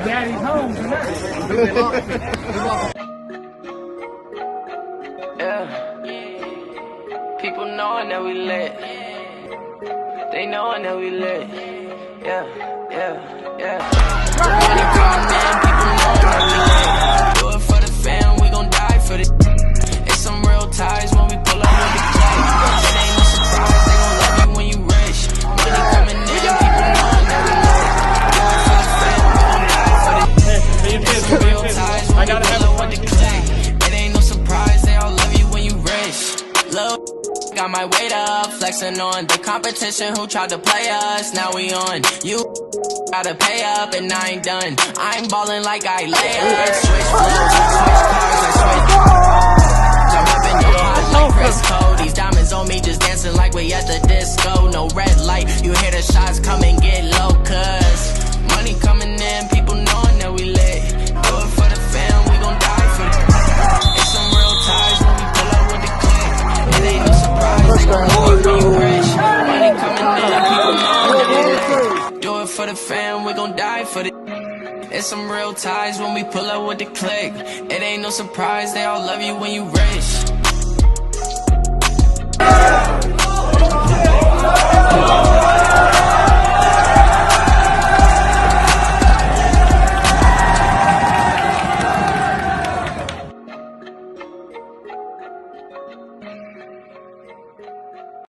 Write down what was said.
Daddy's home tonight. Yeah. People knowing that we lit. They knowing that we lit. Yeah, yeah, yeah. Money coming in, people knowing that we lit. Do it for the fam, we gon' die for this. It's some real ties when we pull up with the clock. It ain't no surprise, they gon' love you when you rich. Money coming in, people knowing that we lit. Do it for the fam, we gon' die for this. It's some real ties when we pull up with the click. It ain't no surprise, they all love you when you rich. Lil' got my weight up, flexing on the competition who tried to play us. Now we on. You gotta pay up and I ain't done. I'm ballin' like I lay up. Switch flows, switch cars, I switch. I'm whipping your heart like Chris Cole. These diamonds on me just dancing like we at the disco. No red light, you hear the shots come and get low. Cause money coming in, people knowing that we lit. Do it for the fam, we gon' die for it. It's some real ties when we pull up with the click. It ain't no surprise, they gon' love you when you rich. Money coming in, people knowing that we lit. Do it for the fam, we gon' die for it. It's some real ties when we pull up with the click. It ain't no surprise, they all love you when you rich.